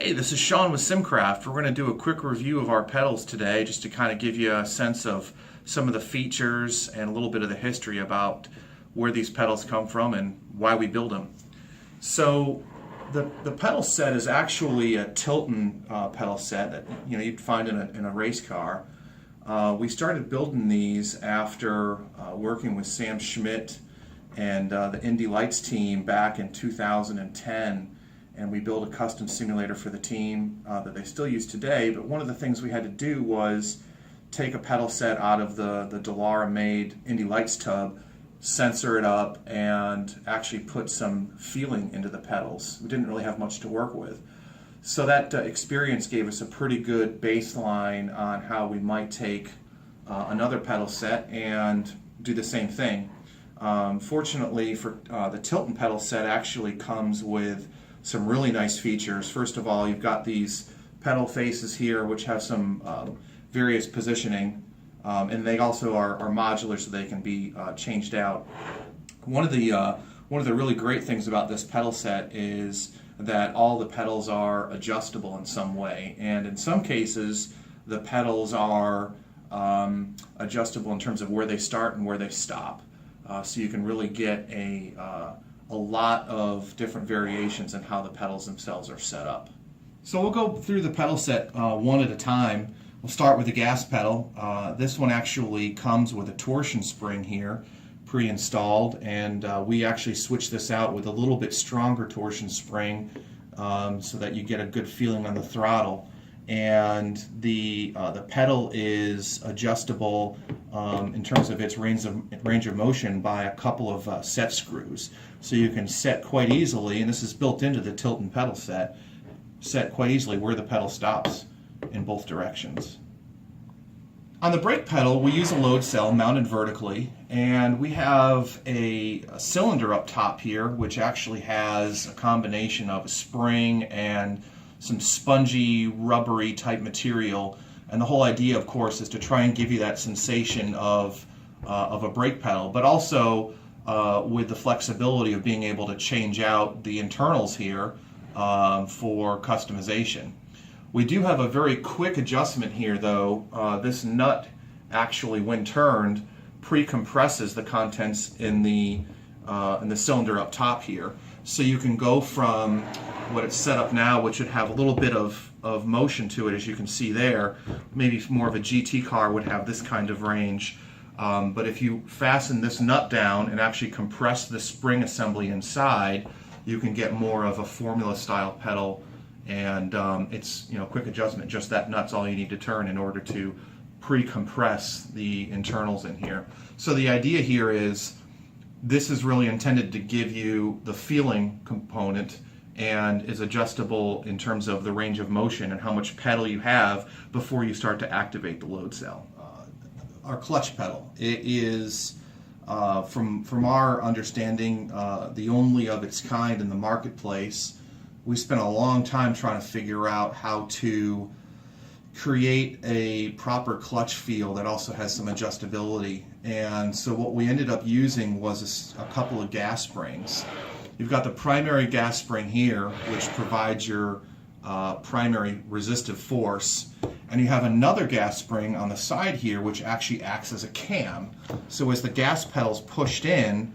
Hey, this is Sean with SimCraft. We're going to do a quick review of our pedals today just to kind of give you a sense of some of the features and a little bit of the history about where these pedals come from and why we build them. So the pedal set is actually a Tilton pedal set that you'd find in a race car. We started building these after working with Sam Schmidt and the Indy Lights team back in 2010. And we built a custom simulator for the team that they still use today. But one of the things we had to do was take a pedal set out of the Dallara-made Indy Lights tub, sensor it up, and actually put some feeling into the pedals. We didn't really have much to work with. So that experience gave us a pretty good baseline on how we might take another pedal set and do the same thing. Fortunately, for the Tilton pedal set actually comes with some really nice features. First of all, you've got these pedal faces here which have some various positioning, and they also are modular so they can be changed out. One of the really great things about this pedal set is that all the pedals are adjustable in some way, and in some cases the pedals are adjustable in terms of where they start and where they stop. So you can really get a lot of different variations in how the pedals themselves are set up. So we'll go through the pedal set one at a time. We'll start with the gas pedal. This one actually comes with a torsion spring here pre-installed, and we actually switched this out with a little bit stronger torsion spring so that you get a good feeling on the throttle. And the pedal is adjustable in terms of its range of motion by a couple of set screws. So you can set quite easily, and this is built into the Tilton pedal set quite easily where the pedal stops in both directions. On the brake pedal, we use a load cell mounted vertically, and we have a cylinder up top here which actually has a combination of a spring and some spongy, rubbery type material. And the whole idea, of course, is to try and give you that sensation of a brake pedal, but also with the flexibility of being able to change out the internals here for customization. We do have a very quick adjustment here, though. This nut actually, when turned, pre-compresses the contents in the cylinder up top here. So you can go from what it's set up now, which would have a little bit of motion to it, as you can see there. Maybe more of a GT car would have this kind of range. But if you fasten this nut down and actually compress the spring assembly inside, you can get more of a formula style pedal, and it's quick adjustment. Just that nut's all you need to turn in order to pre-compress the internals in here. So the idea here is this is really intended to give you the feeling component and is adjustable in terms of the range of motion and how much pedal you have before you start to activate the load cell. Our clutch pedal, it is from our understanding the only of its kind in the marketplace. We spent a long time trying to figure out how to create a proper clutch feel that also has some adjustability, and so what we ended up using was a couple of gas springs. You've got the primary gas spring here, which provides your primary resistive force, and you have another gas spring on the side here which actually acts as a cam. So as the gas pedal's pushed in,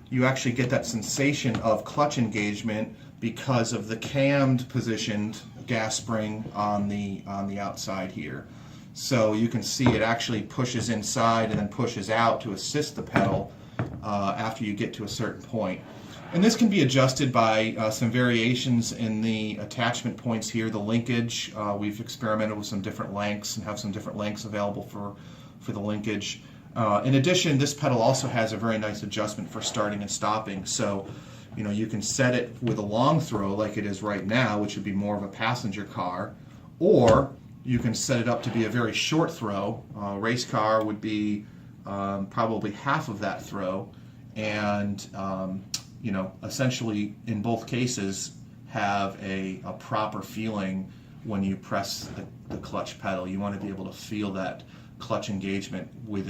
you actually get that sensation of clutch engagement because of the cammed positioned gas spring on the outside here. So you can see it actually pushes inside and then pushes out to assist the pedal after you get to a certain point. And this can be adjusted by some variations in the attachment points here, the linkage. We've experimented with some different lengths and have some different lengths available for the linkage. In addition, this pedal also has a very nice adjustment for starting and stopping. So you can set it with a long throw like it is right now, which would be more of a passenger car, or you can set it up to be a very short throw. Race car would be probably half of that throw, and essentially in both cases have a proper feeling when you press the clutch pedal. You want to be able to feel that clutch engagement with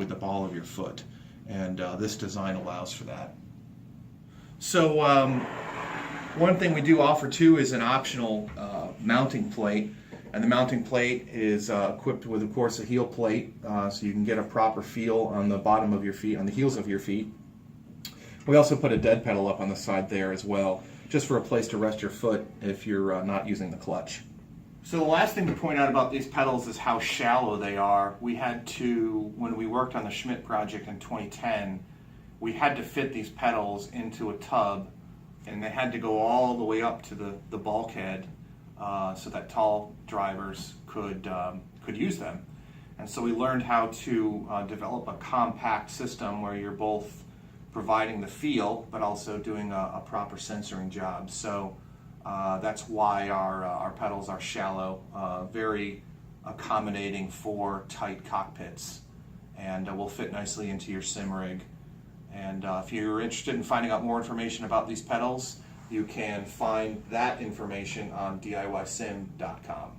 the ball of your foot, and this design allows for that. So One thing we do offer too is an optional mounting plate, and the mounting plate is equipped with, of course, a heel plate, so you can get a proper feel on the bottom of your feet, on the heels of your feet. We also put a dead pedal up on the side there as well, just for a place to rest your foot if you're not using the clutch. So the last thing to point out about these pedals is how shallow they are. We had to, when we worked on the Schmidt project in 2010, we had to fit these pedals into a tub, and they had to go all the way up to the bulkhead so that tall drivers could use them. And so we learned how to develop a compact system where you're both providing the feel but also doing a proper sensoring job. So that's why our pedals are shallow, very accommodating for tight cockpits, and will fit nicely into your sim rig. And if you're interested in finding out more information about these pedals, you can find that information on DIYsim.com.